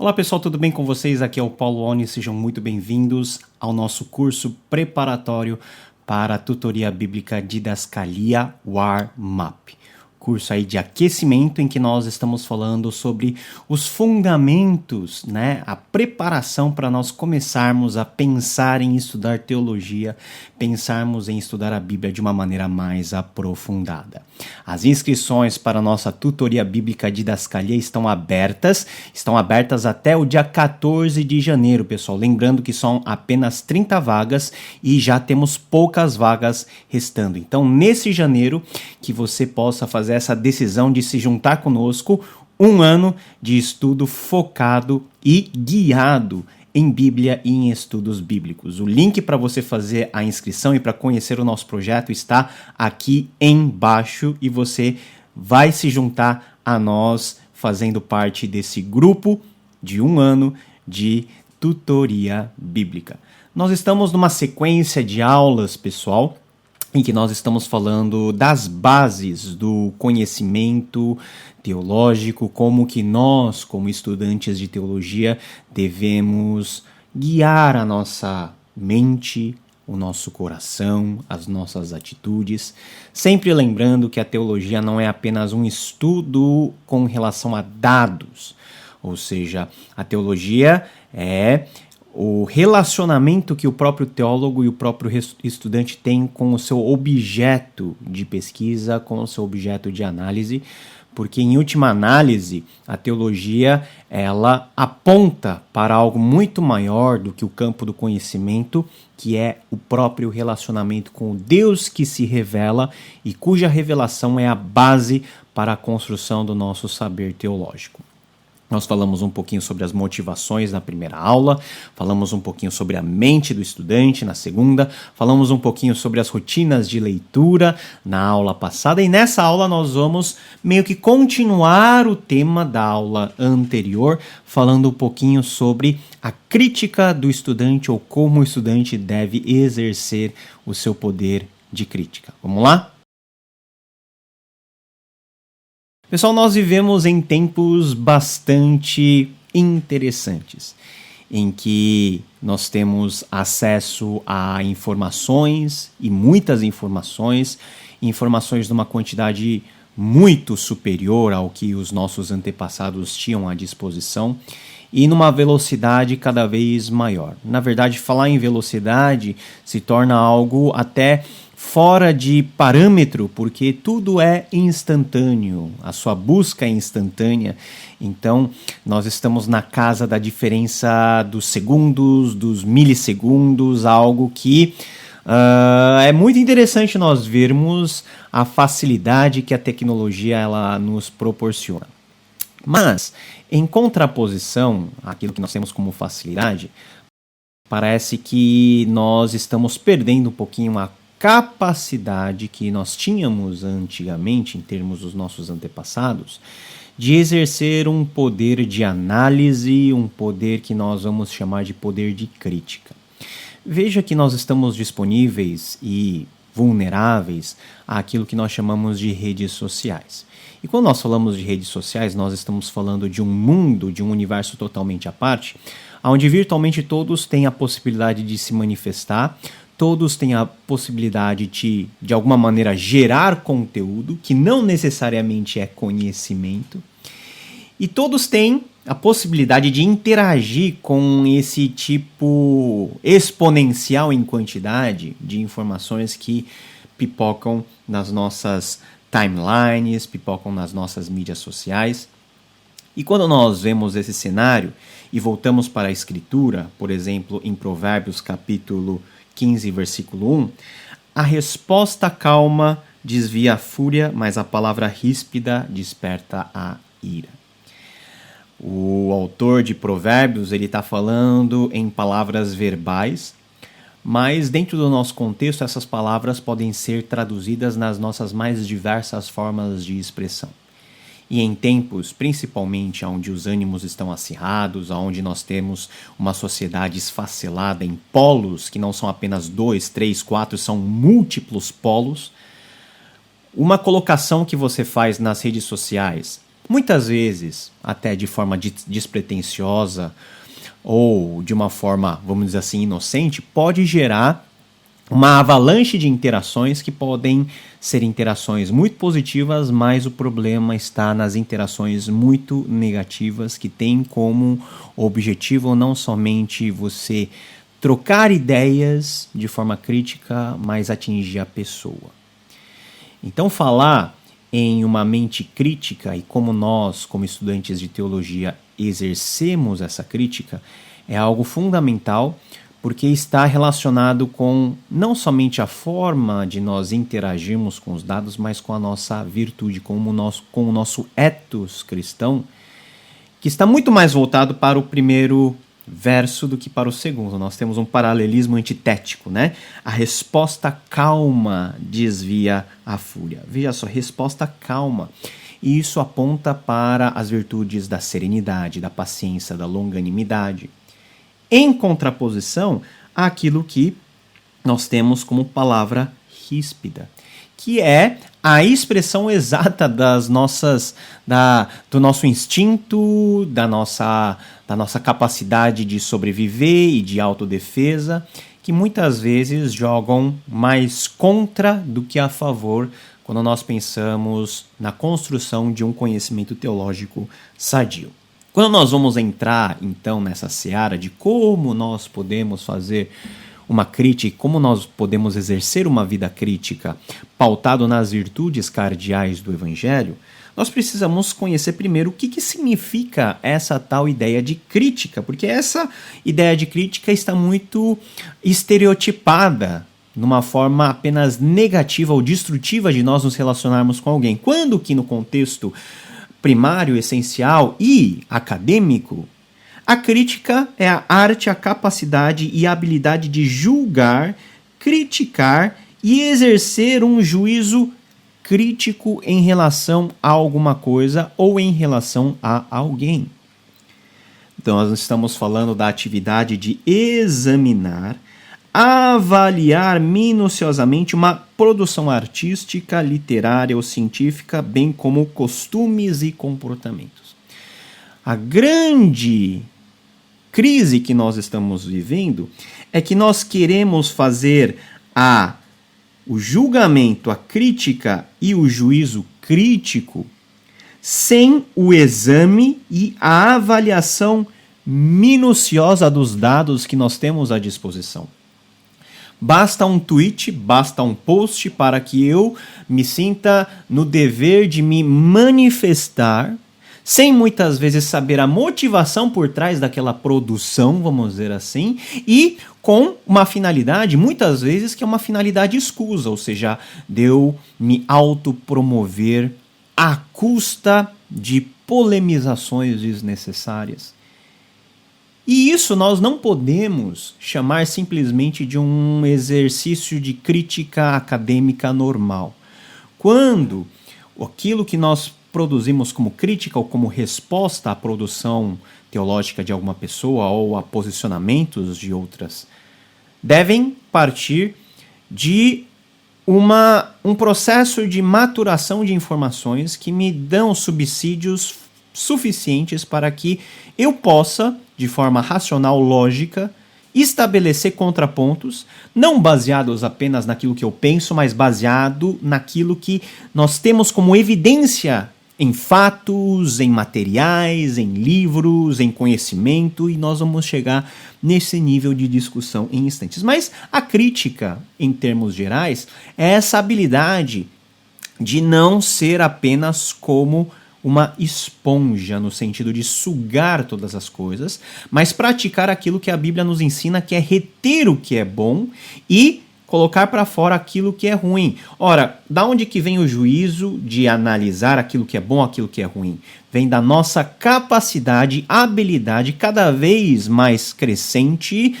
Olá pessoal, tudo bem com vocês? Aqui é o Paulo Oni, sejam muito bem-vindos ao nosso curso preparatório para a tutoria bíblica Didascalia Warm-Up. Curso aí de aquecimento em que nós estamos falando sobre os fundamentos, a preparação para nós começarmos a pensar em estudar teologia, pensarmos em estudar a Bíblia de uma maneira mais aprofundada. As inscrições para a nossa tutoria bíblica Didascalia estão abertas até o dia 14 de janeiro, pessoal. Lembrando que são apenas 30 vagas e já temos poucas vagas restando. Então, nesse janeiro, que você possa fazer essa decisão de se juntar conosco, um ano de estudo focado e guiado em Bíblia e em estudos bíblicos. O link para você fazer a inscrição e para conhecer o nosso projeto está aqui embaixo e você vai se juntar a nós fazendo parte desse grupo de um ano de tutoria bíblica. Nós estamos numa sequência de aulas, pessoal, em que nós estamos falando das bases do conhecimento teológico, como que nós, como estudantes de teologia, devemos guiar a nossa mente, o nosso coração, as nossas atitudes, sempre lembrando que a teologia não é apenas um estudo com relação a dados, ou seja, a teologia é o relacionamento que o próprio teólogo e o próprio estudante tem com o seu objeto de pesquisa, com o seu objeto de análise, porque em última análise a teologia ela aponta para algo muito maior do que o campo do conhecimento, que é o próprio relacionamento com o Deus que se revela e cuja revelação é a base para a construção do nosso saber teológico. Nós falamos um pouquinho sobre as motivações na primeira aula, falamos um pouquinho sobre a mente do estudante na segunda, falamos um pouquinho sobre as rotinas de leitura na aula passada e nessa aula nós vamos meio que continuar o tema da aula anterior, falando um pouquinho sobre a crítica do estudante ou como o estudante deve exercer o seu poder de crítica. Vamos lá? Pessoal, nós vivemos em tempos bastante interessantes, em que nós temos acesso a informações e muitas informações numa quantidade muito superior ao que os nossos antepassados tinham à disposição e numa velocidade cada vez maior. Na verdade, falar em velocidade se torna algo até fora de parâmetro, porque tudo é instantâneo, a sua busca é instantânea, então nós estamos na casa da diferença dos segundos, dos milissegundos, algo que é muito interessante nós vermos a facilidade que a tecnologia ela nos proporciona. Mas, em contraposição àquilo que nós temos como facilidade, parece que nós estamos perdendo um pouquinho a capacidade que nós tínhamos antigamente, em termos dos nossos antepassados, de exercer um poder de análise, um poder que nós vamos chamar de poder de crítica. Veja que nós estamos disponíveis e vulneráveis àquilo que nós chamamos de redes sociais. E quando nós falamos de redes sociais, nós estamos falando de um mundo, de um universo totalmente à parte, onde virtualmente todos têm a possibilidade de se manifestar, todos têm a possibilidade de alguma maneira, gerar conteúdo, que não necessariamente é conhecimento, e todos têm a possibilidade de interagir com esse tipo exponencial em quantidade de informações que pipocam nas nossas timelines, pipocam nas nossas mídias sociais. E quando nós vemos esse cenário e voltamos para a Escritura, por exemplo, em Provérbios capítulo 15, versículo 1, a resposta calma desvia a fúria, mas a palavra ríspida desperta a ira. O autor de Provérbios ele está falando em palavras verbais, mas dentro do nosso contexto essas palavras podem ser traduzidas nas nossas mais diversas formas de expressão. E em tempos, principalmente, onde os ânimos estão acirrados, onde nós temos uma sociedade esfacelada em polos, que não são apenas 2, 3, 4, são múltiplos polos, uma colocação que você faz nas redes sociais, muitas vezes, até de forma despretensiosa ou de uma forma, vamos dizer assim, inocente, pode gerar uma avalanche de interações que podem ser interações muito positivas, mas o problema está nas interações muito negativas que têm como objetivo não somente você trocar ideias de forma crítica, mas atingir a pessoa. Então, falar em uma mente crítica e como nós, como estudantes de teologia, exercemos essa crítica é algo fundamental, porque está relacionado com não somente a forma de nós interagirmos com os dados, mas com a nossa virtude, com o nosso ethos cristão, que está muito mais voltado para o primeiro verso do que para o segundo. Nós temos um paralelismo antitético, né? A resposta calma desvia a fúria. Veja só, resposta calma. E isso aponta para as virtudes da serenidade, da paciência, da longanimidade, em contraposição àquilo que nós temos como palavra ríspida, que é a expressão exata do nosso instinto, da nossa capacidade de sobreviver e de autodefesa, que muitas vezes jogam mais contra do que a favor quando nós pensamos na construção de um conhecimento teológico sadio. Quando nós vamos entrar, então, nessa seara de como nós podemos fazer uma crítica, como nós podemos exercer uma vida crítica pautado nas virtudes cardeais do Evangelho, nós precisamos conhecer primeiro o que significa essa tal ideia de crítica, porque essa ideia de crítica está muito estereotipada numa forma apenas negativa ou destrutiva de nós nos relacionarmos com alguém, quando que no contexto primário, essencial e acadêmico, a crítica é a arte, a capacidade e a habilidade de julgar, criticar e exercer um juízo crítico em relação a alguma coisa ou em relação a alguém. Então, nós estamos falando da atividade de examinar, avaliar minuciosamente uma produção artística, literária ou científica, bem como costumes e comportamentos. A grande crise que nós estamos vivendo é que nós queremos fazer o julgamento, a crítica e o juízo crítico sem o exame e a avaliação minuciosa dos dados que nós temos à disposição. Basta um tweet, basta um post para que eu me sinta no dever de me manifestar, sem muitas vezes saber a motivação por trás daquela produção, vamos dizer assim, e com uma finalidade, muitas vezes, que é uma finalidade escusa, ou seja, de eu me autopromover à custa de polemizações desnecessárias. E isso nós não podemos chamar simplesmente de um exercício de crítica acadêmica normal. Quando aquilo que nós produzimos como crítica ou como resposta à produção teológica de alguma pessoa ou a posicionamentos de outras, devem partir de um processo de maturação de informações que me dão subsídios suficientes para que eu possa, de forma racional, lógica, estabelecer contrapontos, não baseados apenas naquilo que eu penso, mas baseado naquilo que nós temos como evidência em fatos, em materiais, em livros, em conhecimento, e nós vamos chegar nesse nível de discussão em instantes. Mas a crítica, em termos gerais, é essa habilidade de não ser apenas como uma esponja, no sentido de sugar todas as coisas, mas praticar aquilo que a Bíblia nos ensina, que é reter o que é bom e colocar para fora aquilo que é ruim. Ora, da onde que vem o juízo de analisar aquilo que é bom, aquilo que é ruim? Vem da nossa capacidade, habilidade cada vez mais crescente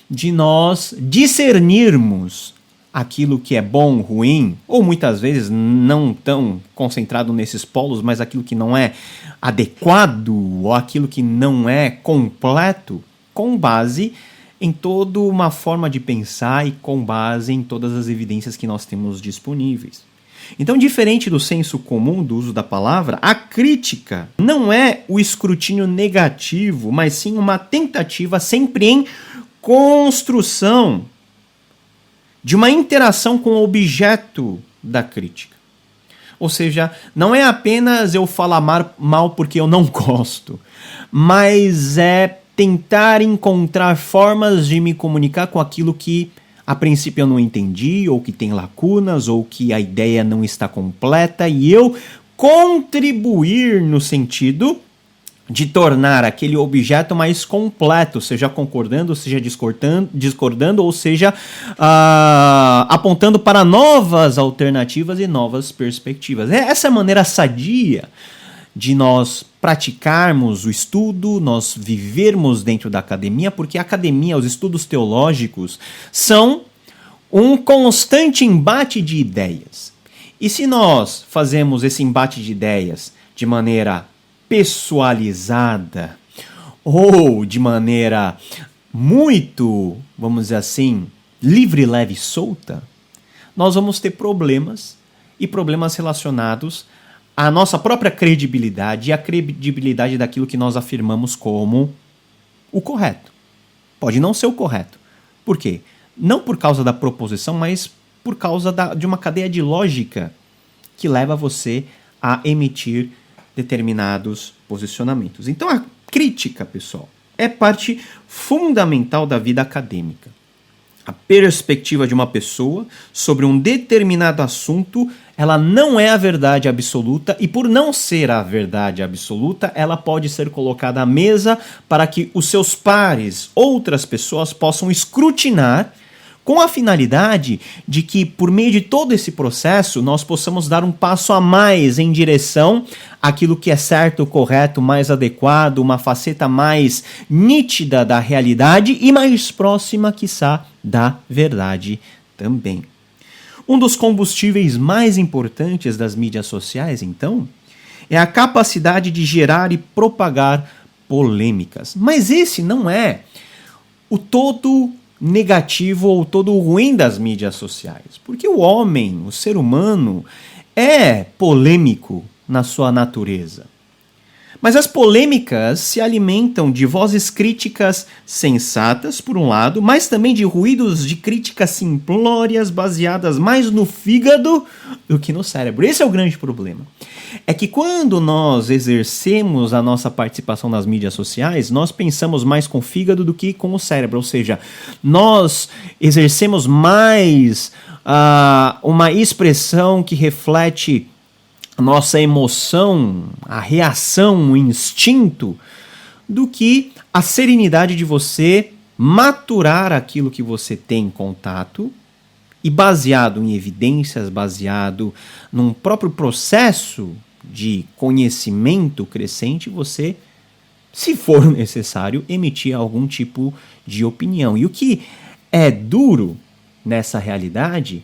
de nós discernirmos aquilo que é bom, ruim, ou muitas vezes não tão concentrado nesses polos, mas aquilo que não é adequado, ou aquilo que não é completo, com base em toda uma forma de pensar e com base em todas as evidências que nós temos disponíveis. Então, diferente do senso comum do uso da palavra, a crítica não é o escrutínio negativo, mas sim uma tentativa sempre em construção de uma interação com o objeto da crítica. Ou seja, não é apenas eu falar mal porque eu não gosto, mas é tentar encontrar formas de me comunicar com aquilo que a princípio eu não entendi, ou que tem lacunas, ou que a ideia não está completa, e eu contribuir no sentido de tornar aquele objeto mais completo, seja concordando, seja discordando, ou seja, apontando para novas alternativas e novas perspectivas. Essa é a maneira sadia de nós praticarmos o estudo, nós vivermos dentro da academia, porque a academia, os estudos teológicos, são um constante embate de ideias. E se nós fazemos esse embate de ideias de maneira pessoalizada ou de maneira muito, vamos dizer assim, livre, leve e solta, nós vamos ter problemas e problemas relacionados à nossa própria credibilidade e à credibilidade daquilo que nós afirmamos como o correto. Pode não ser o correto. Por quê? Não por causa da proposição, mas por causa de uma cadeia de lógica que leva você a emitir determinados posicionamentos. Então a crítica, pessoal, é parte fundamental da vida acadêmica. A perspectiva de uma pessoa sobre um determinado assunto, ela não é a verdade absoluta, e por não ser a verdade absoluta, ela pode ser colocada à mesa para que os seus pares, outras pessoas, possam escrutinar, com a finalidade de que, por meio de todo esse processo, nós possamos dar um passo a mais em direção àquilo que é certo, correto, mais adequado, uma faceta mais nítida da realidade e mais próxima, quiçá, da verdade também. Um dos combustíveis mais importantes das mídias sociais, então, é a capacidade de gerar e propagar polêmicas. Mas esse não é o todo negativo ou todo ruim das mídias sociais. Porque o homem, o ser humano, é polêmico na sua natureza. Mas as polêmicas se alimentam de vozes críticas sensatas, por um lado, mas também de ruídos de críticas simplórias baseadas mais no fígado do que no cérebro. Esse é o grande problema. É que quando nós exercemos a nossa participação nas mídias sociais, nós pensamos mais com o fígado do que com o cérebro. Ou seja, nós exercemos mais uma expressão que reflete a nossa emoção, a reação, o instinto, do que a serenidade de você maturar aquilo que você tem em contato e, baseado em evidências, baseado num próprio processo de conhecimento crescente, você, se for necessário, emitir algum tipo de opinião. E o que é duro nessa realidade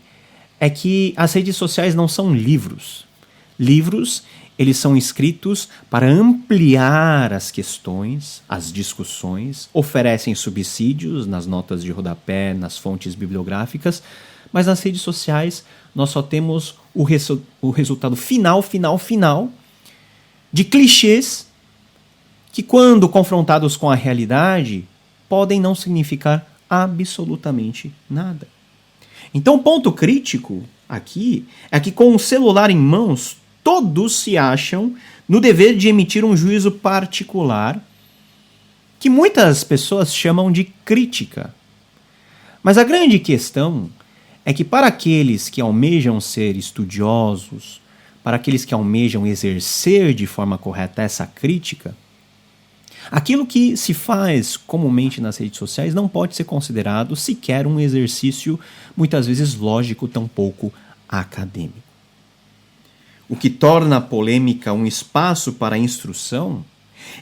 é que as redes sociais não são livros. Livros, eles são escritos para ampliar as questões, as discussões, oferecem subsídios nas notas de rodapé, nas fontes bibliográficas, mas nas redes sociais nós só temos o resultado final de clichês que, quando confrontados com a realidade, podem não significar absolutamente nada. Então, o ponto crítico aqui é que, com o celular em mãos, todos se acham no dever de emitir um juízo particular que muitas pessoas chamam de crítica. Mas a grande questão é que, para aqueles que almejam ser estudiosos, para aqueles que almejam exercer de forma correta essa crítica, aquilo que se faz comumente nas redes sociais não pode ser considerado sequer um exercício, muitas vezes lógico, tampouco acadêmico. O que torna a polêmica um espaço para a instrução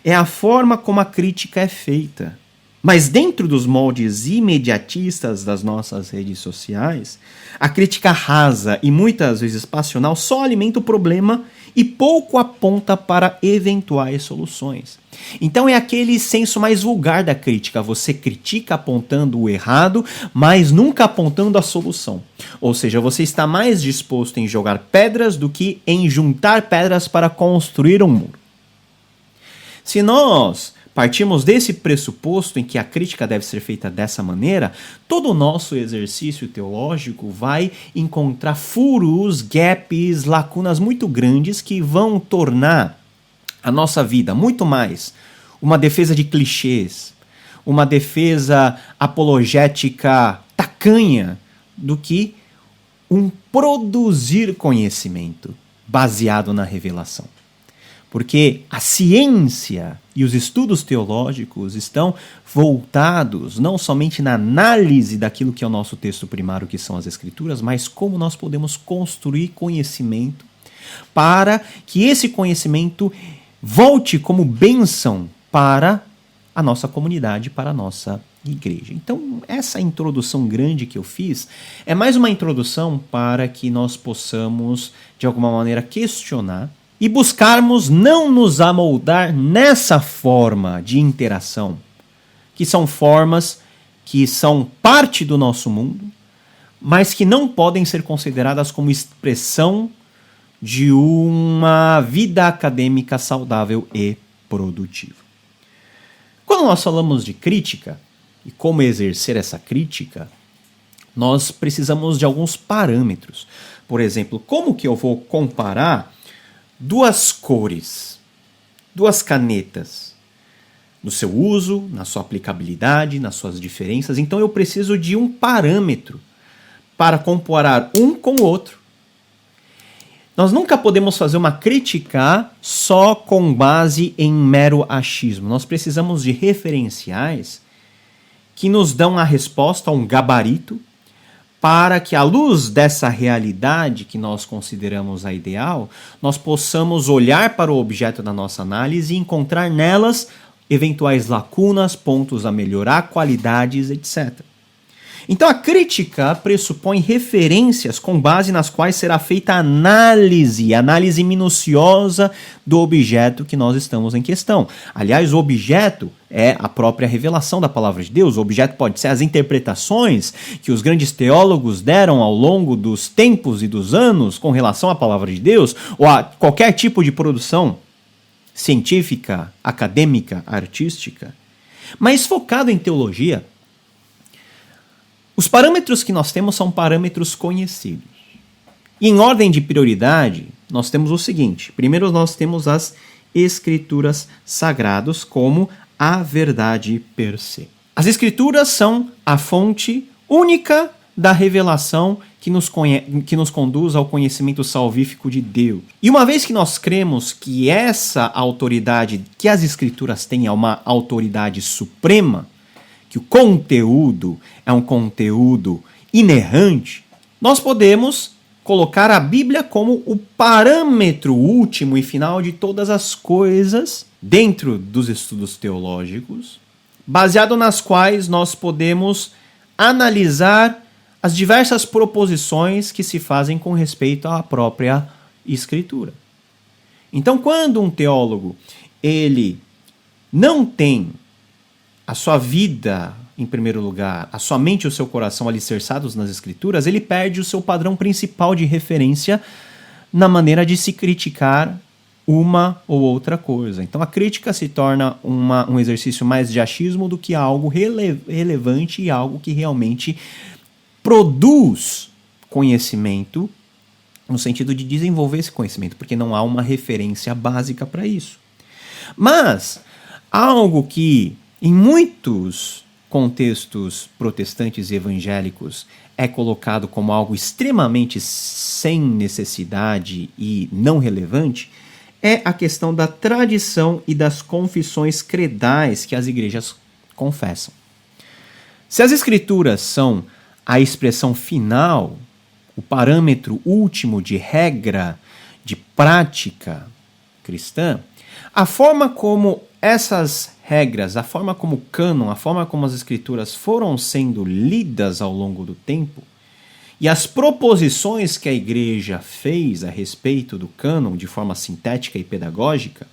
é a forma como a crítica é feita. Mas dentro dos moldes imediatistas das nossas redes sociais, a crítica rasa e muitas vezes passional só alimenta o problema e pouco aponta para eventuais soluções. Então é aquele senso mais vulgar da crítica. Você critica apontando o errado, mas nunca apontando a solução. Ou seja, você está mais disposto em jogar pedras do que em juntar pedras para construir um muro. Se nós partimos desse pressuposto em que a crítica deve ser feita dessa maneira, todo o nosso exercício teológico vai encontrar furos, gaps, lacunas muito grandes que vão tornar a nossa vida muito mais uma defesa de clichês, uma defesa apologética tacanha, do que um produzir conhecimento baseado na revelação. Porque a ciência e os estudos teológicos estão voltados não somente na análise daquilo que é o nosso texto primário, que são as Escrituras, mas como nós podemos construir conhecimento para que esse conhecimento volte como bênção para a nossa comunidade, para a nossa igreja. Então, essa introdução grande que eu fiz é mais uma introdução para que nós possamos, de alguma maneira, questionar e buscarmos não nos amoldar nessa forma de interação, que são formas que são parte do nosso mundo, mas que não podem ser consideradas como expressão de uma vida acadêmica saudável e produtiva. Quando nós falamos de crítica e como exercer essa crítica, nós precisamos de alguns parâmetros. Por exemplo, como que eu vou comparar duas cores, duas canetas, no seu uso, na sua aplicabilidade, nas suas diferenças? Então eu preciso de um parâmetro para comparar um com o outro. Nós nunca podemos fazer uma crítica só com base em mero achismo. Nós precisamos de referenciais que nos dão a resposta, um gabarito, para que, à luz dessa realidade que nós consideramos a ideal, nós possamos olhar para o objeto da nossa análise e encontrar nelas eventuais lacunas, pontos a melhorar, qualidades, etc. Então a crítica pressupõe referências com base nas quais será feita a análise minuciosa do objeto que nós estamos em questão. Aliás, o objeto é a própria revelação da palavra de Deus. O objeto pode ser as interpretações que os grandes teólogos deram ao longo dos tempos e dos anos com relação à palavra de Deus, ou a qualquer tipo de produção científica, acadêmica, artística. Mas focado em teologia, os parâmetros que nós temos são parâmetros conhecidos. E em ordem de prioridade, nós temos o seguinte. Primeiro nós temos as Escrituras Sagradas como a verdade per se. As Escrituras são a fonte única da revelação que nos conduz ao conhecimento salvífico de Deus. E uma vez que nós cremos que essa autoridade que as Escrituras têm é uma autoridade suprema, que o conteúdo é um conteúdo inerrante, nós podemos colocar a Bíblia como o parâmetro último e final de todas as coisas dentro dos estudos teológicos, baseado nas quais nós podemos analisar as diversas proposições que se fazem com respeito à própria Escritura. Então, quando um teólogo ele não tem a sua vida, em primeiro lugar, a sua mente e o seu coração alicerçados nas Escrituras, ele perde o seu padrão principal de referência na maneira de se criticar uma ou outra coisa. Então a crítica se torna um exercício mais de achismo do que algo relevante e algo que realmente produz conhecimento, no sentido de desenvolver esse conhecimento, porque não há uma referência básica para isso. Mas algo que em muitos contextos protestantes e evangélicos é colocado como algo extremamente sem necessidade e não relevante, é a questão da tradição e das confissões credais que as igrejas confessam. Se as Escrituras são a expressão final, o parâmetro último de regra, de prática cristã, a forma como essas regras, a forma como o cânon, a forma como as Escrituras foram sendo lidas ao longo do tempo e as proposições que a igreja fez a respeito do cânon de forma sintética e pedagógica,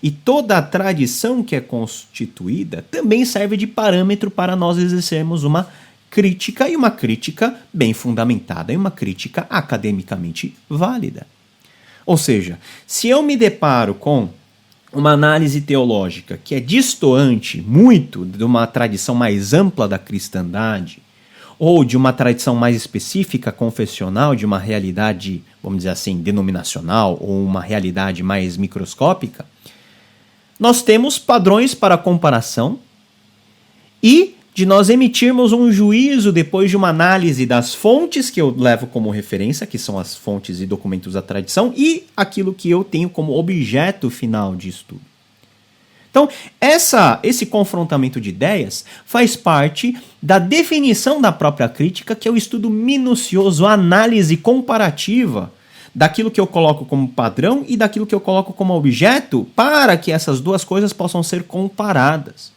e toda a tradição que é constituída também serve de parâmetro para nós exercermos uma crítica, e uma crítica bem fundamentada, e uma crítica academicamente válida. Ou seja, se eu me deparo com uma análise teológica que é distoante muito de uma tradição mais ampla da cristandade, ou de uma tradição mais específica, confessional, de uma realidade, vamos dizer assim, denominacional, ou uma realidade mais microscópica, nós temos padrões para comparação e de nós emitirmos um juízo depois de uma análise das fontes que eu levo como referência, que são as fontes e documentos da tradição, e aquilo que eu tenho como objeto final de estudo. Então, esse confrontamento de ideias faz parte da definição da própria crítica, que é o estudo minucioso, a análise comparativa daquilo que eu coloco como padrão e daquilo que eu coloco como objeto, para que essas duas coisas possam ser comparadas.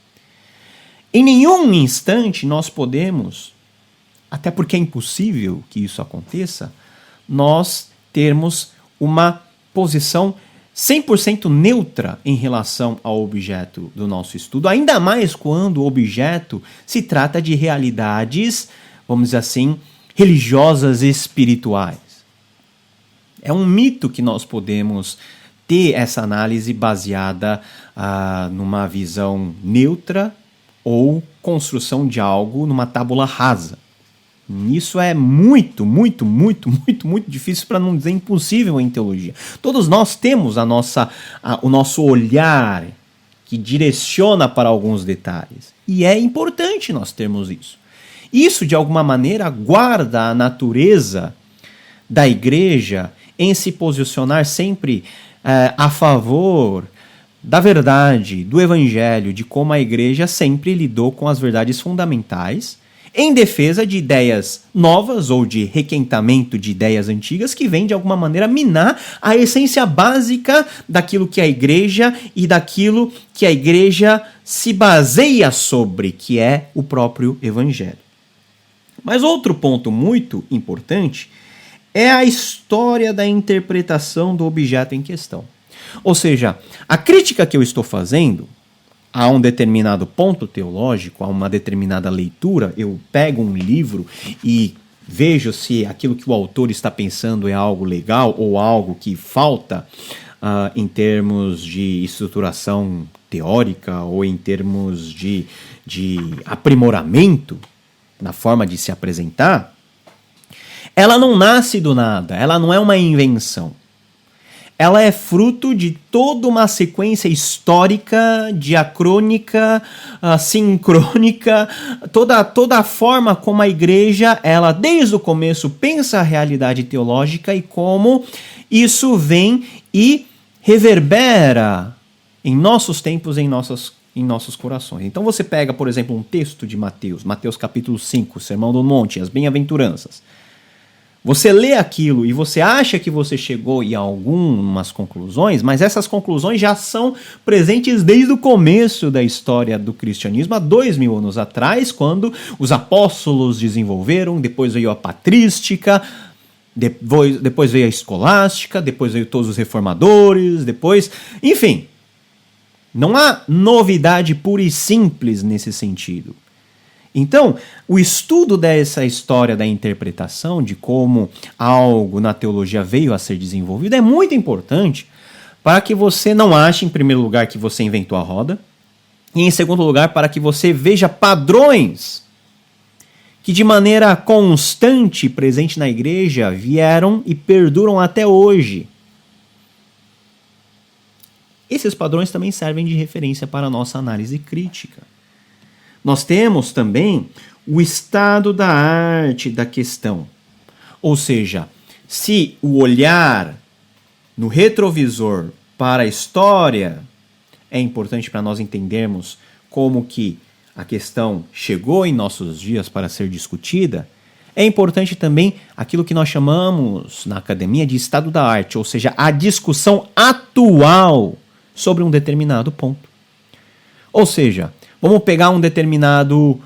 Em nenhum instante nós podemos, até porque é impossível que isso aconteça, nós termos uma posição 100% neutra em relação ao objeto do nosso estudo, ainda mais quando o objeto se trata de realidades, vamos dizer assim, religiosas e espirituais. É um mito que nós podemos ter essa análise baseada numa visão neutra ou construção de algo numa tábula rasa. Isso é muito difícil, para não dizer impossível em teologia. Todos nós temos o nosso olhar que direciona para alguns detalhes. E é importante nós termos isso. Isso, de alguma maneira, guarda a natureza da igreja em se posicionar sempre a favor da verdade, do evangelho, de como a igreja sempre lidou com as verdades fundamentais, em defesa de ideias novas ou de requentamento de ideias antigas que vêm de alguma maneira minar a essência básica daquilo que é a igreja e daquilo que a igreja se baseia sobre, que é o próprio evangelho. Mas outro ponto muito importante é a história da interpretação do objeto em questão. Ou seja, a crítica que eu estou fazendo a um determinado ponto teológico, a uma determinada leitura, eu pego um livro e vejo se aquilo que o autor está pensando é algo legal ou algo que falta em termos de estruturação teórica ou em termos de aprimoramento na forma de se apresentar. Ela não nasce do nada, ela não é uma invenção. Ela é fruto de toda uma sequência histórica, diacrônica, sincrônica, toda a forma como a igreja, ela desde o começo pensa a realidade teológica e como isso vem e reverbera em nossos tempos, em nossos corações. Então você pega, por exemplo, um texto de Mateus capítulo 5, Sermão do Monte, as Bem-aventuranças. Você lê aquilo e você acha que você chegou em algumas conclusões, mas essas conclusões já são presentes desde o começo da história do cristianismo, há 2000 anos atrás, quando os apóstolos desenvolveram, depois veio a patrística, depois veio a escolástica, depois veio todos os reformadores, enfim, não há novidade pura e simples nesse sentido. Então, o estudo dessa história da interpretação, de como algo na teologia veio a ser desenvolvido, é muito importante para que você não ache, em primeiro lugar, que você inventou a roda, e em segundo lugar, para que você veja padrões que de maneira constante, presente na igreja, vieram e perduram até hoje. Esses padrões também servem de referência para a nossa análise crítica. Nós temos também o estado da arte da questão. Ou seja, se o olhar no retrovisor para a história é importante para nós entendermos como que a questão chegou em nossos dias para ser discutida, é importante também aquilo que nós chamamos na academia de estado da arte, ou seja, a discussão atual sobre um determinado ponto. Ou seja, vamos pegar um determinado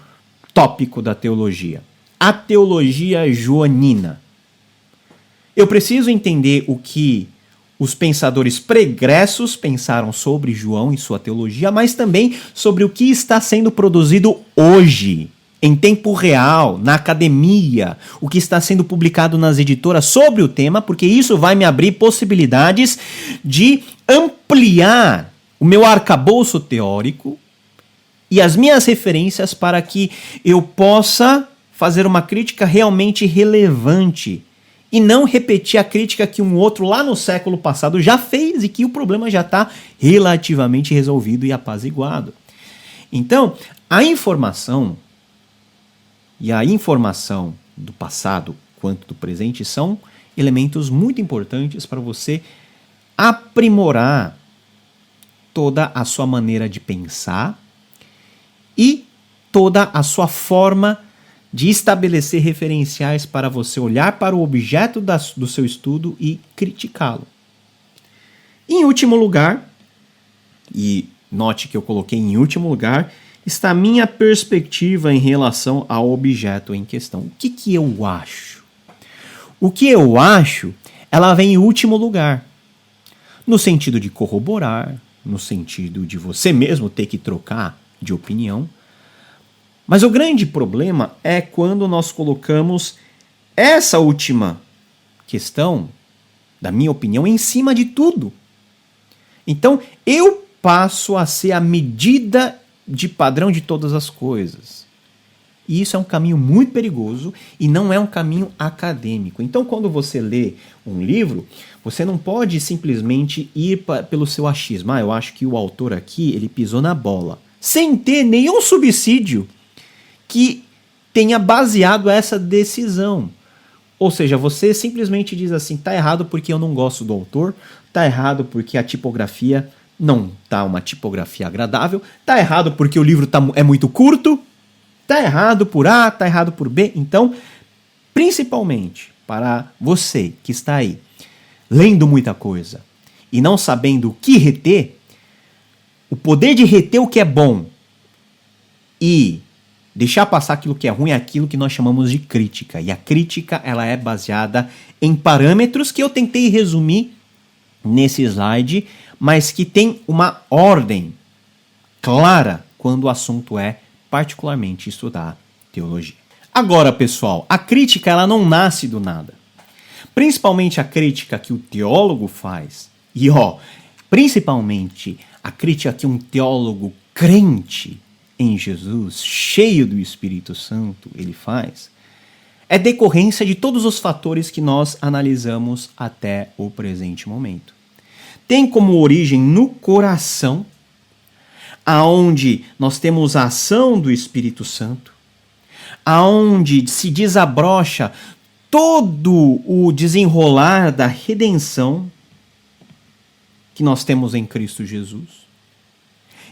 tópico da teologia. a teologia joanina. Eu preciso entender o que os pensadores pregressos pensaram sobre João e sua teologia, mas também sobre o que está sendo produzido hoje, em tempo real, na academia, o que está sendo publicado nas editoras sobre o tema, porque isso vai me abrir possibilidades de ampliar o meu arcabouço teórico e as minhas referências para que eu possa fazer uma crítica realmente relevante e não repetir a crítica que um outro lá no século passado já fez e que o problema já está relativamente resolvido e apaziguado. Então, a informação e a informação do passado quanto do presente são elementos muito importantes para você aprimorar toda a sua maneira de pensar e toda a sua forma de estabelecer referenciais para você olhar para o objeto do seu estudo e criticá-lo. Em último lugar, e note que eu coloquei em último lugar, está a minha perspectiva em relação ao objeto em questão. O que eu acho? O que eu acho, ela vem em último lugar, no sentido de corroborar, no sentido de você mesmo ter que trocar de opinião. Mas o grande problema é quando nós colocamos essa última questão, da minha opinião, em cima de tudo. Então, eu passo a ser a medida de padrão de todas as coisas. E isso é um caminho muito perigoso e não é um caminho acadêmico. Então, quando você lê um livro, você não pode simplesmente ir pelo seu achismo. Eu acho que o autor aqui, ele pisou na bola. Sem ter nenhum subsídio que tenha baseado essa decisão. Ou seja, você simplesmente diz assim, tá errado porque eu não gosto do autor, tá errado porque a tipografia não tá uma tipografia agradável, tá errado porque o livro é muito curto, tá errado por A, tá errado por B. Então, principalmente para você que está aí lendo muita coisa e não sabendo o que reter, o poder de reter o que é bom e deixar passar aquilo que é ruim é aquilo que nós chamamos de crítica. E a crítica, ela é baseada em parâmetros que eu tentei resumir nesse slide, mas que tem uma ordem clara quando o assunto é particularmente estudar teologia. Agora, pessoal, a crítica, ela não nasce do nada. Principalmente a crítica que o teólogo faz, e principalmente a crítica que um teólogo crente em Jesus, cheio do Espírito Santo, ele faz, é decorrência de todos os fatores que nós analisamos até o presente momento. Tem como origem no coração, aonde nós temos a ação do Espírito Santo, aonde se desabrocha todo o desenrolar da redenção que nós temos em Cristo Jesus.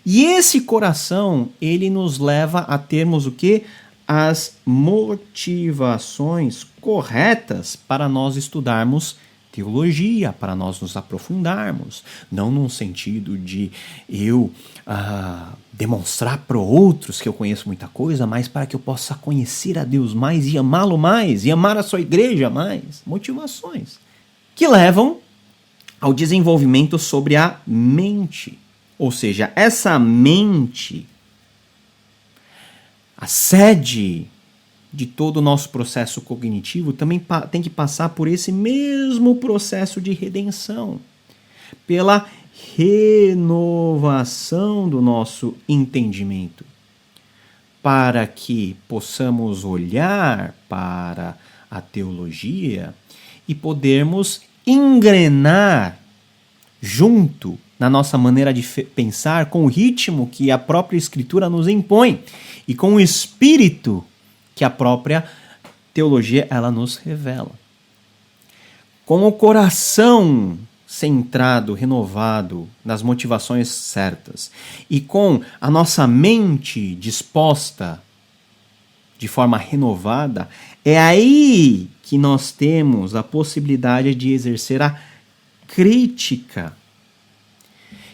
E esse coração, ele nos leva a termos o quê? As motivações corretas para nós estudarmos teologia, para nós nos aprofundarmos. Não num sentido de eu demonstrar para outros que eu conheço muita coisa, mas para que eu possa conhecer a Deus mais e amá-lo mais, e amar a sua igreja mais. Motivações que levam ao desenvolvimento sobre a mente. Ou seja, essa mente, a sede de todo o nosso processo cognitivo, também tem que passar por esse mesmo processo de redenção, pela renovação do nosso entendimento, para que possamos olhar para a teologia e podermos engrenar junto na nossa maneira de pensar, com o ritmo que a própria Escritura nos impõe e com o espírito que a própria teologia ela nos revela. Com o coração centrado, renovado nas motivações certas e com a nossa mente disposta de forma renovada, é aí que nós temos a possibilidade de exercer a crítica,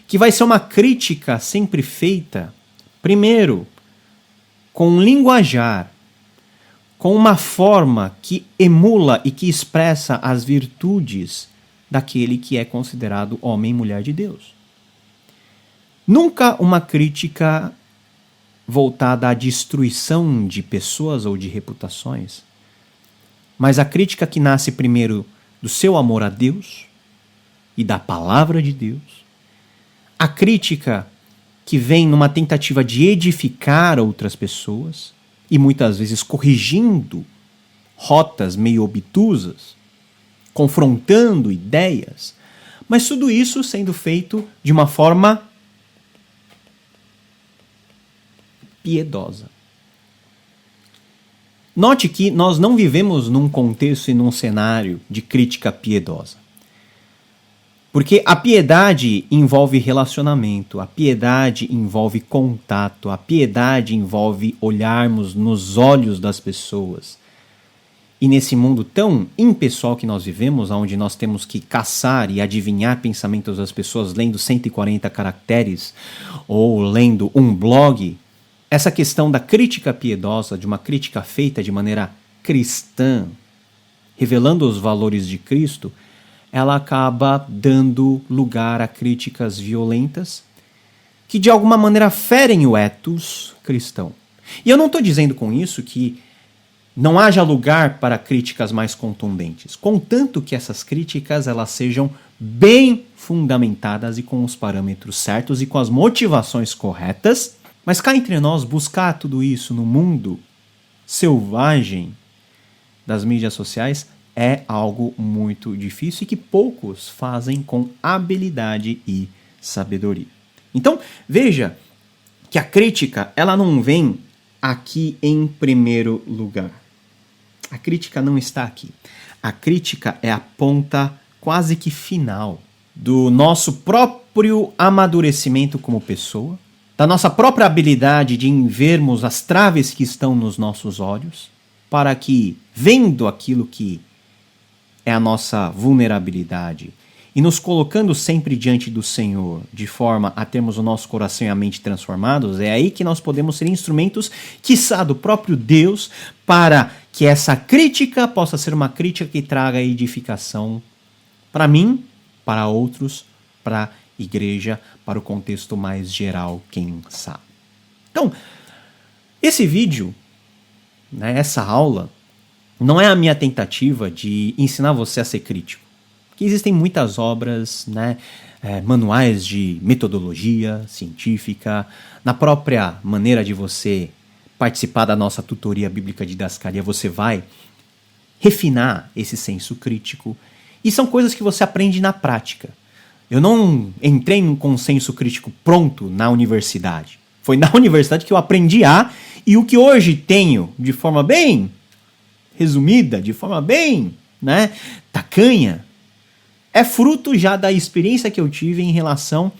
que vai ser uma crítica sempre feita, primeiro, com linguajar, com uma forma que emula e que expressa as virtudes daquele que é considerado homem e mulher de Deus. Nunca uma crítica voltada à destruição de pessoas ou de reputações, mas a crítica que nasce primeiro do seu amor a Deus e da palavra de Deus, a crítica que vem numa tentativa de edificar outras pessoas e muitas vezes corrigindo rotas meio obtusas, confrontando ideias, mas tudo isso sendo feito de uma forma piedosa. Note que nós não vivemos num contexto e num cenário de crítica piedosa. Porque a piedade envolve relacionamento, a piedade envolve contato, a piedade envolve olharmos nos olhos das pessoas. E nesse mundo tão impessoal que nós vivemos, onde nós temos que caçar e adivinhar pensamentos das pessoas lendo 140 caracteres ou lendo um blog, essa questão da crítica piedosa, de uma crítica feita de maneira cristã, revelando os valores de Cristo, ela acaba dando lugar a críticas violentas que de alguma maneira ferem o ethos cristão. E eu não estou dizendo com isso que não haja lugar para críticas mais contundentes, contanto que essas críticas elas sejam bem fundamentadas e com os parâmetros certos e com as motivações corretas. Mas cá entre nós, buscar tudo isso no mundo selvagem das mídias sociais é algo muito difícil e que poucos fazem com habilidade e sabedoria. Então, veja que a crítica ela não vem aqui em primeiro lugar. A crítica não está aqui. A crítica é a ponta quase que final do nosso próprio amadurecimento como pessoa, da nossa própria habilidade de vermos as traves que estão nos nossos olhos, para que, vendo aquilo que é a nossa vulnerabilidade e nos colocando sempre diante do Senhor, de forma a termos o nosso coração e a mente transformados, é aí que nós podemos ser instrumentos, quiçá do próprio Deus, para que essa crítica possa ser uma crítica que traga edificação para mim, para outros, para a igreja, para o contexto mais geral, quem sabe. Então, esse vídeo, né, essa aula, não é a minha tentativa de ensinar você a ser crítico. Porque existem muitas obras, né, manuais de metodologia científica, na própria maneira de você participar da nossa tutoria bíblica de didascalia, você vai refinar esse senso crítico. E são coisas que você aprende na prática. Eu não entrei num consenso crítico pronto na universidade. Foi na universidade que eu aprendi e o que hoje tenho de forma bem resumida, de forma bem, né, tacanha, é fruto já da experiência que eu tive em relação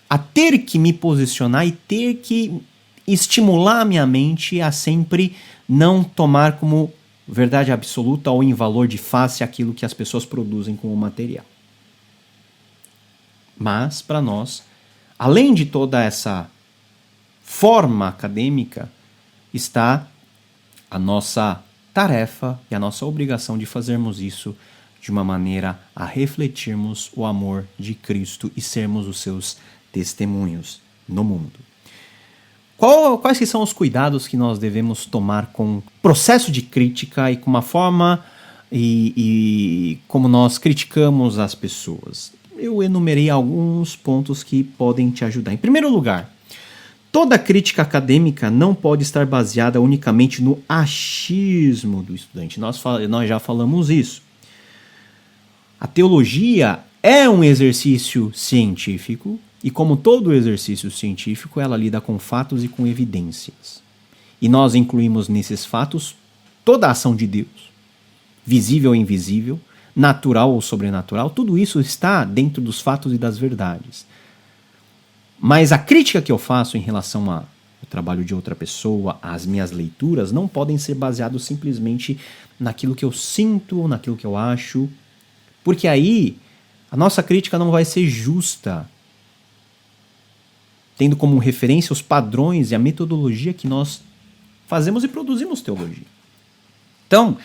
a ter que me posicionar e ter que estimular a minha mente a sempre não tomar como verdade absoluta ou em valor de face aquilo que as pessoas produzem como material. Mas, para nós, além de toda essa forma acadêmica, está a nossa tarefa e a nossa obrigação de fazermos isso de uma maneira a refletirmos o amor de Cristo e sermos os seus testemunhos no mundo. Quais que são os cuidados que nós devemos tomar com o processo de crítica e com uma forma e como nós criticamos as pessoas? Eu enumerei alguns pontos que podem te ajudar. Em primeiro lugar, toda crítica acadêmica não pode estar baseada unicamente no achismo do estudante. Nós já falamos isso. A teologia é um exercício científico e, como todo exercício científico, ela lida com fatos e com evidências. E nós incluímos nesses fatos toda a ação de Deus, visível ou invisível, natural ou sobrenatural, tudo isso está dentro dos fatos e das verdades. Mas a crítica que eu faço em relação ao trabalho de outra pessoa, às minhas leituras, não podem ser baseados simplesmente naquilo que eu sinto ou naquilo que eu acho, porque aí a nossa crítica não vai ser justa, tendo como referência os padrões e a metodologia que nós fazemos e produzimos teologia. Então,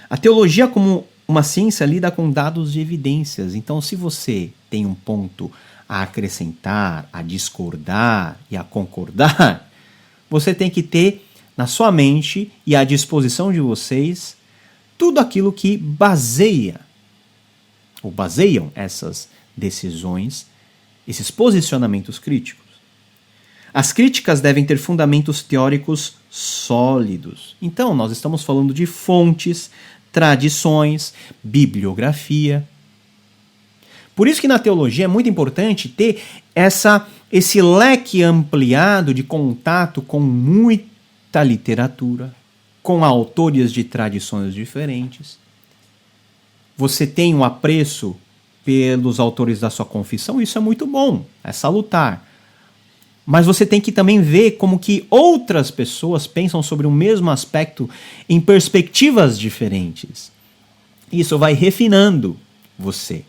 a teologia como uma ciência lida com dados de evidências. Então, se você tem um ponto a acrescentar, a discordar e a concordar, você tem que ter na sua mente e à disposição de vocês tudo aquilo que baseiam essas decisões, esses posicionamentos críticos. As críticas devem ter fundamentos teóricos sólidos. Então, nós estamos falando de fontes, tradições, bibliografia. Por isso que na teologia é muito importante ter esse leque ampliado de contato com muita literatura, com autores de tradições diferentes. Você tem um apreço pelos autores da sua confissão, isso é muito bom, é salutar. Mas você tem que também ver como que outras pessoas pensam sobre o mesmo aspecto em perspectivas diferentes. Isso vai refinando você.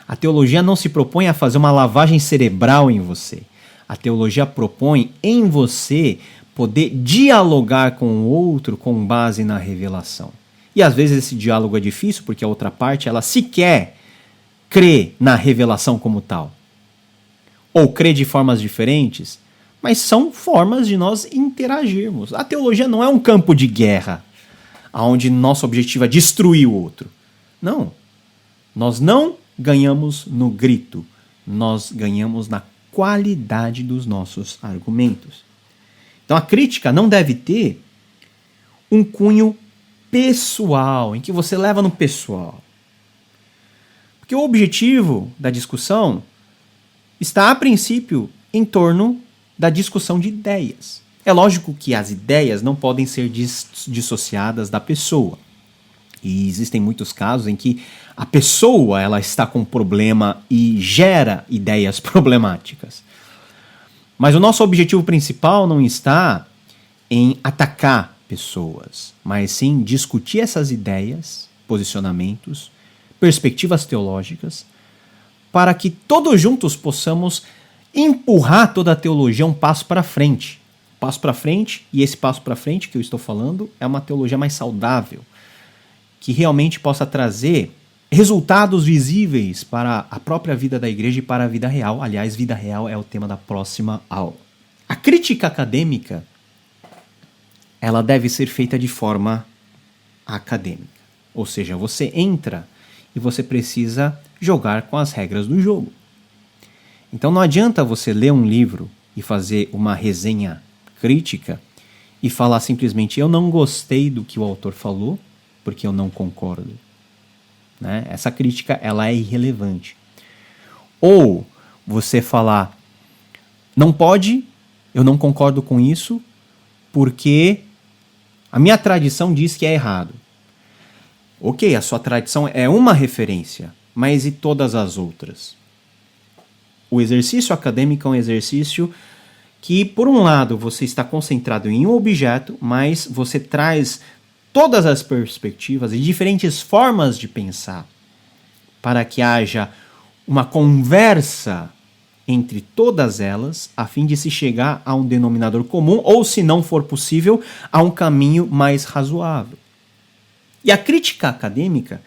A teologia não se propõe a fazer uma lavagem cerebral em você. A teologia propõe em você poder dialogar com o outro com base na revelação. E às vezes esse diálogo é difícil porque a outra parte ela sequer crê na revelação como tal. Ou crê de formas diferentes, mas são formas de nós interagirmos. A teologia não é um campo de guerra, onde nosso objetivo é destruir o outro. Não. Nós não ganhamos no grito, nós ganhamos na qualidade dos nossos argumentos. Então a crítica não deve ter um cunho pessoal, em que você leva no pessoal. Porque o objetivo da discussão está, a princípio, em torno da discussão de ideias. É lógico que as ideias não podem ser dissociadas da pessoa. E existem muitos casos em que a pessoa ela está com problema e gera ideias problemáticas. Mas o nosso objetivo principal não está em atacar pessoas, mas sim discutir essas ideias, posicionamentos, perspectivas teológicas, para que todos juntos possamos empurrar toda a teologia um passo para frente. Passo para frente, e esse passo para frente que eu estou falando é uma teologia mais saudável, que realmente possa trazer resultados visíveis para a própria vida da igreja e para a vida real. Aliás, vida real é o tema da próxima aula. A crítica acadêmica, ela deve ser feita de forma acadêmica. Ou seja, você entra e você precisa jogar com as regras do jogo. Então não adianta você ler um livro e fazer uma resenha crítica e falar simplesmente eu não gostei do que o autor falou porque eu não concordo. Né? Essa crítica ela é irrelevante. Ou você falar não pode, eu não concordo com isso porque a minha tradição diz que é errado. Ok, a sua tradição é uma referência, mas e todas as outras? O exercício acadêmico é um exercício que, por um lado, você está concentrado em um objeto, mas você traz todas as perspectivas e diferentes formas de pensar para que haja uma conversa entre todas elas, a fim de se chegar a um denominador comum, ou, se não for possível, a um caminho mais razoável. E a crítica acadêmica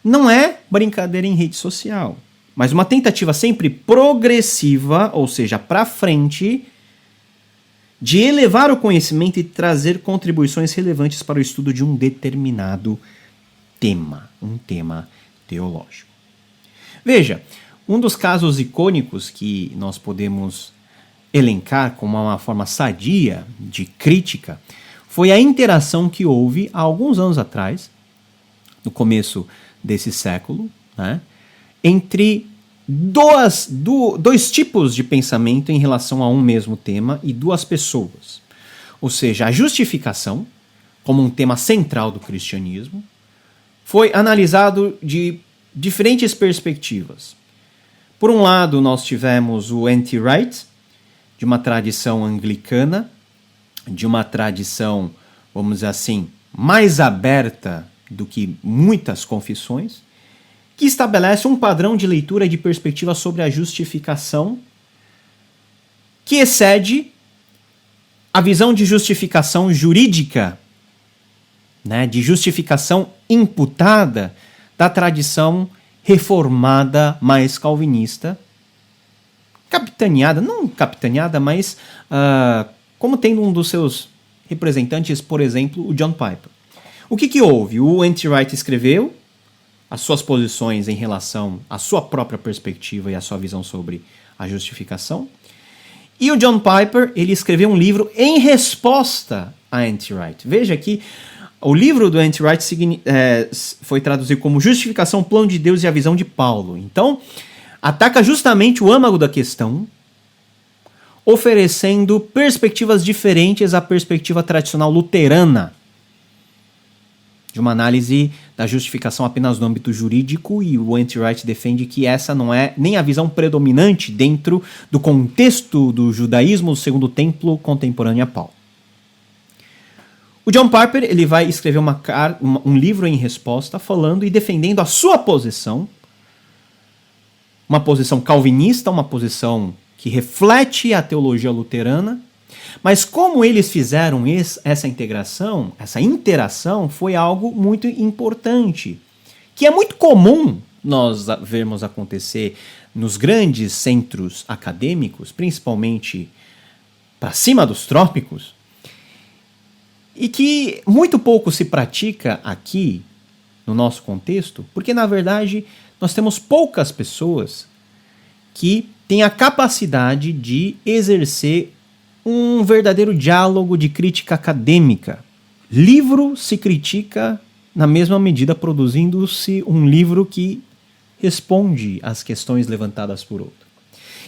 não é brincadeira em rede social, mas uma tentativa sempre progressiva, ou seja, para frente, de elevar o conhecimento e trazer contribuições relevantes para o estudo de um determinado tema, um tema teológico. Veja, um dos casos icônicos que nós podemos elencar como uma forma sadia de crítica foi a interação que houve há alguns anos atrás, no começo desse século, né, entre dois tipos de pensamento em relação a um mesmo tema e duas pessoas. Ou seja, a justificação, como um tema central do cristianismo, foi analisado de diferentes perspectivas. Por um lado, nós tivemos o N.T. Wright, de uma tradição anglicana, de uma tradição, vamos dizer assim, mais aberta do que muitas confissões, que estabelece um padrão de leitura e de perspectiva sobre a justificação que excede a visão de justificação jurídica né, de justificação imputada da tradição reformada mais calvinista, não capitaneada, mas como tendo um dos seus representantes, por exemplo, o John Piper. O que houve? O N.T. Wright escreveu as suas posições em relação à sua própria perspectiva e à sua visão sobre a justificação. E o John Piper, ele escreveu um livro em resposta a N.T. Wright. Veja que o livro do N.T. Wright foi traduzido como Justificação, Plano de Deus e a Visão de Paulo. Então, ataca justamente o âmago da questão, oferecendo perspectivas diferentes à perspectiva tradicional luterana, de uma análise da justificação apenas no âmbito jurídico, e o N.T. Wright defende que essa não é nem a visão predominante dentro do contexto do judaísmo do Segundo Templo contemporâneo a Paulo. O John Piper, ele vai escrever um livro em resposta falando e defendendo a sua posição, uma posição calvinista, uma posição que reflete a teologia luterana, mas como eles fizeram essa integração, essa interação, foi algo muito importante, que é muito comum nós vermos acontecer nos grandes centros acadêmicos, principalmente para cima dos trópicos, e que muito pouco se pratica aqui, no nosso contexto, porque, na verdade, nós temos poucas pessoas que têm a capacidade de exercer um verdadeiro diálogo de crítica acadêmica. Livro se critica na mesma medida produzindo-se um livro que responde às questões levantadas por outro.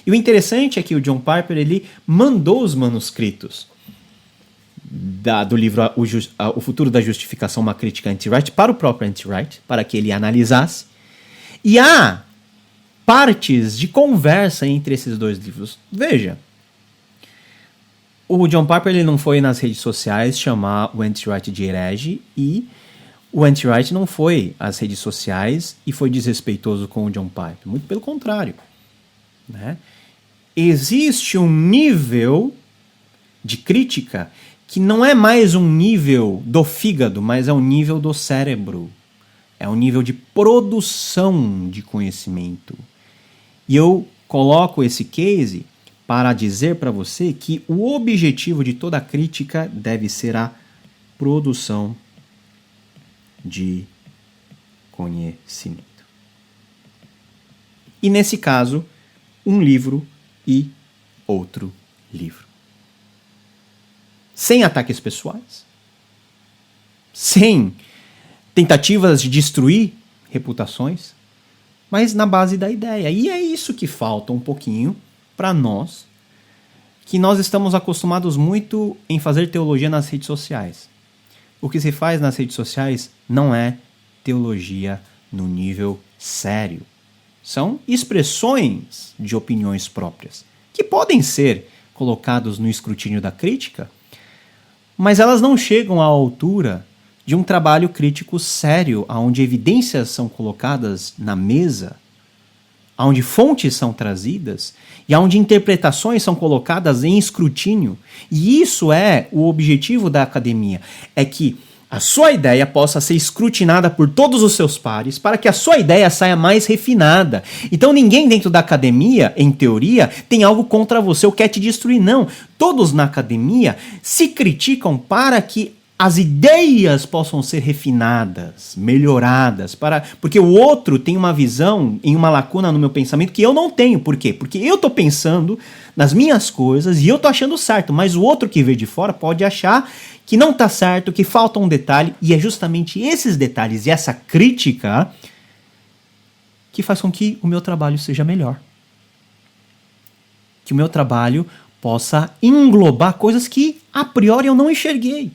E o interessante é que o John Piper, ele mandou os manuscritos do livro O Futuro da Justificação, uma crítica a N.T. Wright, para o próprio N.T. Wright, para que ele analisasse. E há partes de conversa entre esses dois livros. Veja, o John Piper, ele não foi nas redes sociais chamar o N.T. Wright de herege, e o N.T. Wright não foi às redes sociais e foi desrespeitoso com o John Piper. Muito pelo contrário, né? Existe um nível de crítica que não é mais um nível do fígado, mas é um nível do cérebro. É um nível de produção de conhecimento. E eu coloco esse case para dizer para você que o objetivo de toda crítica deve ser a produção de conhecimento. E nesse caso, um livro e outro livro. Sem ataques pessoais, sem tentativas de destruir reputações, mas na base da ideia. E é isso que falta um pouquinho para nós, que nós estamos acostumados muito em fazer teologia nas redes sociais. O que se faz nas redes sociais não é teologia no nível sério. São expressões de opiniões próprias, que podem ser colocados no escrutínio da crítica, mas elas não chegam à altura de um trabalho crítico sério, onde evidências são colocadas na mesa, onde fontes são trazidas e onde interpretações são colocadas em escrutínio. E isso é o objetivo da academia, é que a sua ideia possa ser escrutinada por todos os seus pares para que a sua ideia saia mais refinada. Então ninguém dentro da academia, em teoria, tem algo contra você ou quer te destruir, não. Todos na academia se criticam para que as ideias possam ser refinadas, melhoradas, porque o outro tem uma visão em uma lacuna no meu pensamento que eu não tenho. Por quê? Porque eu estou pensando nas minhas coisas e eu estou achando certo, mas o outro que vê de fora pode achar que não está certo, que falta um detalhe, e é justamente esses detalhes e essa crítica que faz com que o meu trabalho seja melhor. Que o meu trabalho possa englobar coisas que a priori eu não enxerguei.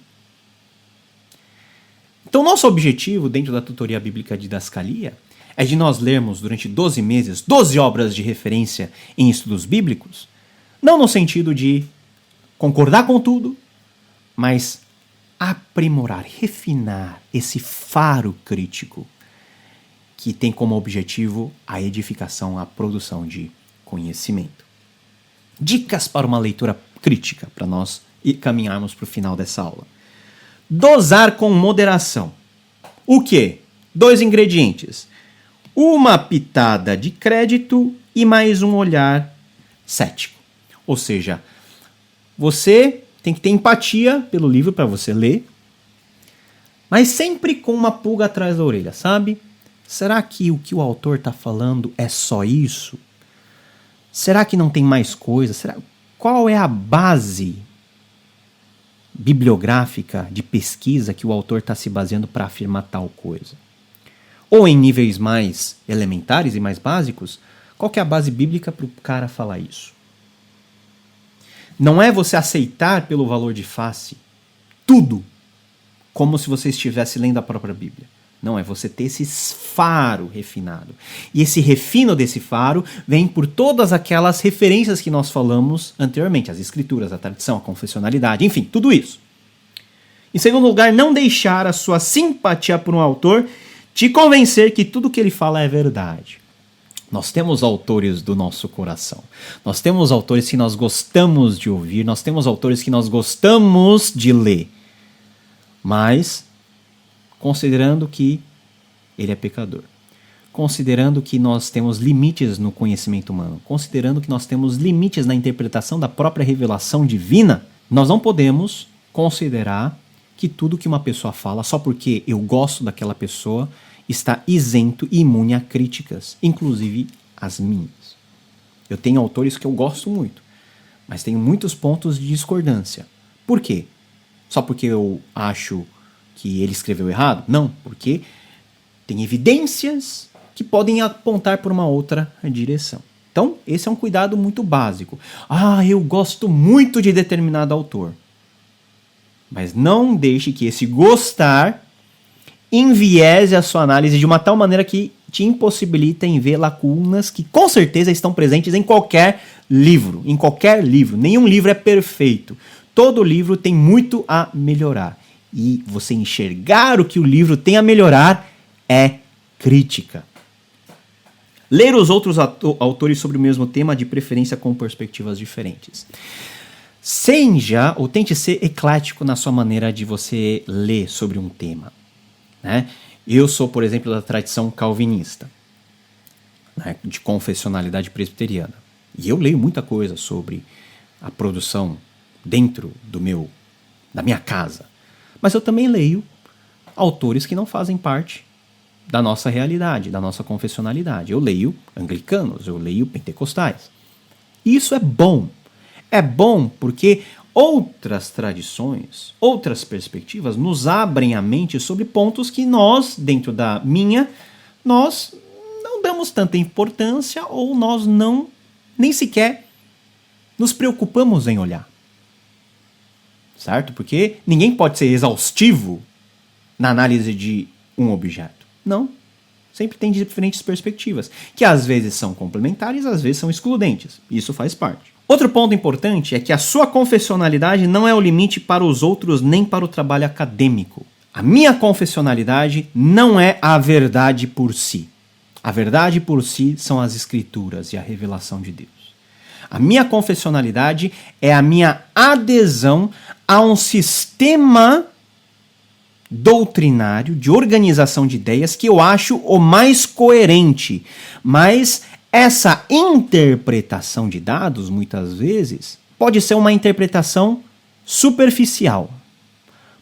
Então, nosso objetivo dentro da tutoria bíblica de Didascalia é de nós lermos durante 12 meses 12 obras de referência em estudos bíblicos, não no sentido de concordar com tudo, mas aprimorar, refinar esse faro crítico que tem como objetivo a edificação, a produção de conhecimento. Dicas para uma leitura crítica, para nós caminharmos para o final dessa aula. Dosar com moderação. O quê? 2 ingredientes. Uma pitada de crédito e mais um olhar cético. Ou seja, você tem que ter empatia pelo livro para você ler, mas sempre com uma pulga atrás da orelha, sabe? Será que o autor está falando é só isso? Será que não tem mais coisa? Qual é a base bibliográfica de pesquisa que o autor está se baseando para afirmar tal coisa? Ou em níveis mais elementares e mais básicos, qual que é a base bíblica para o cara falar isso? Não é você aceitar pelo valor de face tudo como se você estivesse lendo a própria Bíblia. Não, é você ter esse faro refinado. E esse refino desse faro vem por todas aquelas referências que nós falamos anteriormente, as escrituras, a tradição, a confessionalidade, enfim, tudo isso. Em segundo lugar, não deixar a sua simpatia por um autor te convencer que tudo que ele fala é verdade. Nós temos autores do nosso coração. Nós temos autores que nós gostamos de ouvir, nós temos autores que nós gostamos de ler. Mas, considerando que ele é pecador, considerando que nós temos limites no conhecimento humano, considerando que nós temos limites na interpretação da própria revelação divina, nós não podemos considerar que tudo que uma pessoa fala, só porque eu gosto daquela pessoa, está isento e imune a críticas, inclusive as minhas. Eu tenho autores que eu gosto muito, mas tenho muitos pontos de discordância. Por quê? Só porque eu acho que ele escreveu errado? Não, porque tem evidências que podem apontar por uma outra direção. Então, esse é um cuidado muito básico. Eu gosto muito de determinado autor. Mas não deixe que esse gostar enviese a sua análise de uma tal maneira que te impossibilita em ver lacunas que com certeza estão presentes em qualquer livro. Em qualquer livro. Nenhum livro é perfeito. Todo livro tem muito a melhorar. E você enxergar o que o livro tem a melhorar é crítica. Ler os outros autores sobre o mesmo tema, de preferência com perspectivas diferentes. Seja ou tente ser eclético na sua maneira de você ler sobre um tema. Né? Eu sou, por exemplo, da tradição calvinista, né, de confessionalidade presbiteriana. E eu leio muita coisa sobre a produção dentro da minha casa. Mas eu também leio autores que não fazem parte da nossa realidade, da nossa confessionalidade. Eu leio anglicanos, eu leio pentecostais. E isso é bom. É bom porque outras tradições, outras perspectivas nos abrem a mente sobre pontos que nós, dentro da minha, nós não damos tanta importância ou nós não, nem sequer nos preocupamos em olhar. Certo? Porque ninguém pode ser exaustivo na análise de um objeto. Não. Sempre tem diferentes perspectivas, que às vezes são complementares, às vezes são excludentes. Isso faz parte. Outro ponto importante é que a sua confessionalidade não é o limite para os outros nem para o trabalho acadêmico. A minha confessionalidade não é a verdade por si. A verdade por si são as escrituras e a revelação de Deus. A minha confessionalidade é a minha adesão a um sistema doutrinário de organização de ideias que eu acho o mais coerente. Mas essa interpretação de dados, muitas vezes, pode ser uma interpretação superficial.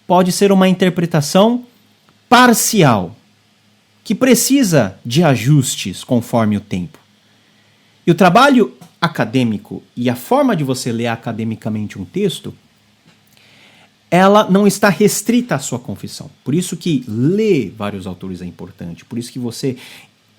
Pode ser uma interpretação parcial, que precisa de ajustes conforme o tempo. E o trabalho acadêmico e a forma de você ler academicamente um texto, ela não está restrita à sua confissão. Por isso que ler vários autores é importante. Por isso que você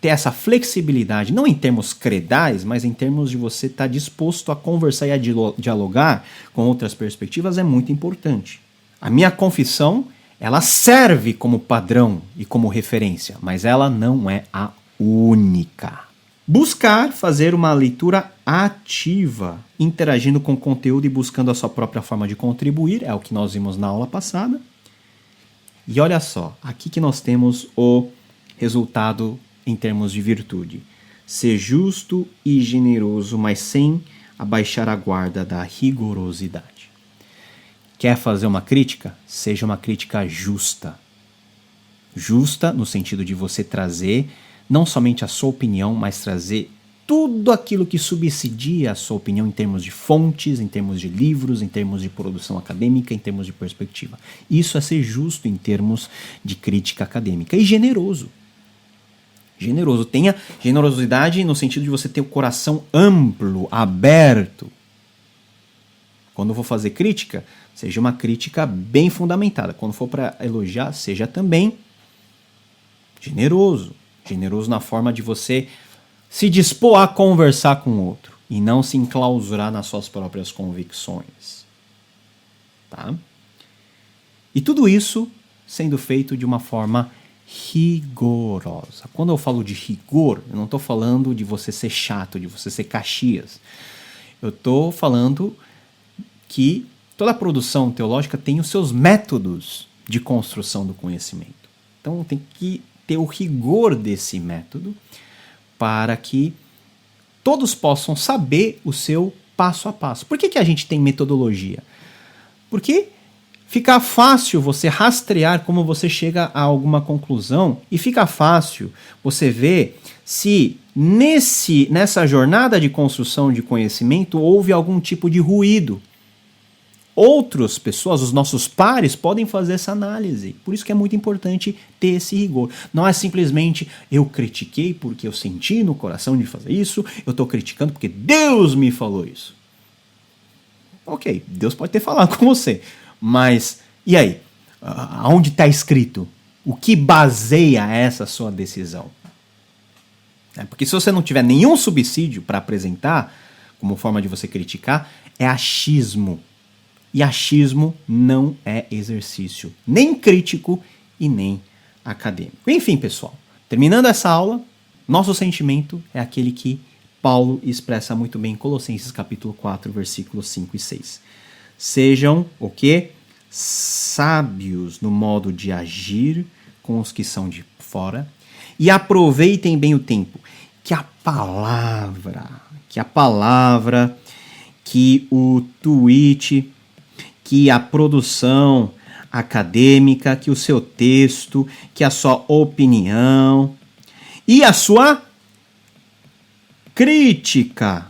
ter essa flexibilidade, não em termos credais, mas em termos de você estar disposto a conversar e a dialogar com outras perspectivas é muito importante. A minha confissão, ela serve como padrão e como referência, mas ela não é a única. Buscar fazer uma leitura ativa, interagindo com o conteúdo e buscando a sua própria forma de contribuir, é o que nós vimos na aula passada. E olha só, aqui que nós temos o resultado em termos de virtude. Ser justo e generoso, mas sem abaixar a guarda da rigorosidade. quer fazer uma crítica, seja uma crítica justa. Justa no sentido de você trazer não somente a sua opinião, mas trazer tudo aquilo que subsidia a sua opinião em termos de fontes, em termos de livros, em termos de produção acadêmica, em termos de perspectiva. Isso é ser justo em termos de crítica acadêmica. E generoso. Generoso. Tenha generosidade no sentido de você ter o coração amplo, aberto. Quando for fazer crítica, seja uma crítica bem fundamentada. Quando for para elogiar, seja também generoso. Generoso na forma de você se dispor a conversar com o outro e não se enclausurar nas suas próprias convicções. Tá? E tudo isso sendo feito de uma forma rigorosa. Quando eu falo de rigor, eu não estou falando de você ser chato, de você ser Caxias. Eu estou falando que toda produção teológica tem os seus métodos de construção do conhecimento. Então tem que ter o rigor desse método para que todos possam saber o seu passo a passo. Por que a gente tem metodologia? Porque fica fácil você rastrear como você chega a alguma conclusão e fica fácil você ver se nessa jornada de construção de conhecimento houve algum tipo de ruído. Outras pessoas, os nossos pares, podem fazer essa análise. Por isso que é muito importante ter esse rigor. Não é simplesmente eu critiquei porque eu senti no coração de fazer isso, eu estou criticando porque Deus me falou isso. Ok, Deus pode ter falado com você, mas e aí? Aonde está escrito? O que baseia essa sua decisão? Porque se você não tiver nenhum subsídio para apresentar como forma de você criticar, é achismo. E achismo não é exercício nem crítico e nem acadêmico. Enfim, pessoal, terminando essa aula, nosso sentimento é aquele que Paulo expressa muito bem em Colossenses capítulo 4, versículos 5 e 6. Sejam o quê? Sábios no modo de agir com os que são de fora e aproveitem bem o tempo. Que a palavra, que o tweet, que a produção acadêmica, que o seu texto, que a sua opinião e a sua crítica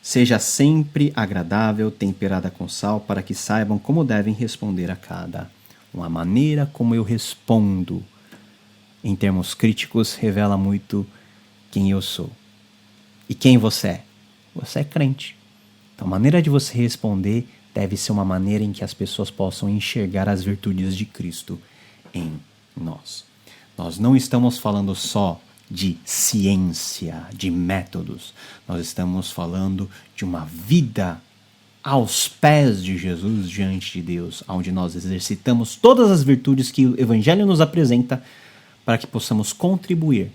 seja sempre agradável, temperada com sal, para que saibam como devem responder a cada um. A maneira como eu respondo, em termos críticos, revela muito quem eu sou. E quem você é? Você é crente. Então, a maneira de você responder deve ser uma maneira em que as pessoas possam enxergar as virtudes de Cristo em nós. Nós não estamos falando só de ciência, de métodos. Nós estamos falando de uma vida aos pés de Jesus diante de Deus, onde nós exercitamos todas as virtudes que o Evangelho nos apresenta para que possamos contribuir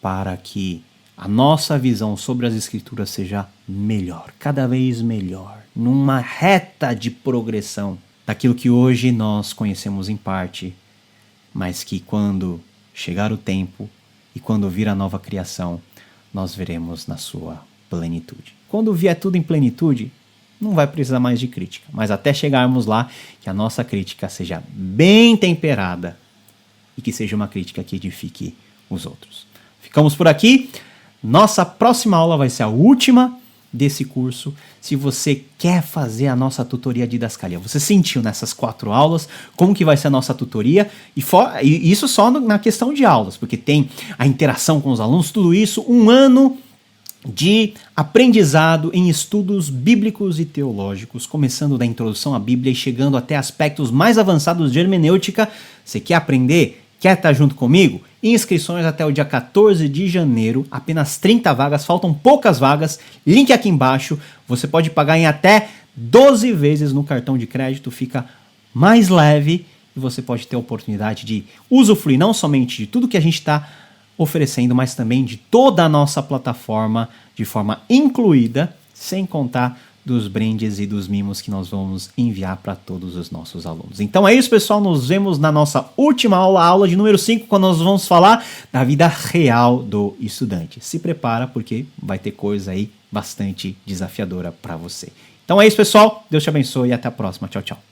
para que a nossa visão sobre as Escrituras seja melhor, cada vez melhor, numa reta de progressão daquilo que hoje nós conhecemos em parte, mas que quando chegar o tempo e quando vir a nova criação, nós veremos na sua plenitude. Quando vier tudo em plenitude, não vai precisar mais de crítica, mas até chegarmos lá, que a nossa crítica seja bem temperada e que seja uma crítica que edifique os outros. Ficamos por aqui. Nossa próxima aula vai ser a última desse curso. Se você quer fazer a nossa tutoria didascalia, você sentiu nessas 4 aulas como que vai ser a nossa tutoria, e isso só na questão de aulas, porque tem a interação com os alunos, tudo isso, 1 ano de aprendizado em estudos bíblicos e teológicos, começando da introdução à Bíblia e chegando até aspectos mais avançados de hermenêutica. Você quer aprender? Quer estar junto comigo? Inscrições até o dia 14 de janeiro, apenas 30 vagas, faltam poucas vagas, link aqui embaixo, você pode pagar em até 12 vezes no cartão de crédito, fica mais leve e você pode ter a oportunidade de usufruir não somente de tudo que a gente está oferecendo, mas também de toda a nossa plataforma de forma incluída, sem contar dos brindes e dos mimos que nós vamos enviar para todos os nossos alunos. Então é isso, pessoal. Nos vemos na nossa última aula, a aula de número 5, quando nós vamos falar da vida real do estudante. Se prepara, porque vai ter coisa aí bastante desafiadora para você. Então é isso, pessoal. Deus te abençoe e até a próxima. Tchau, tchau.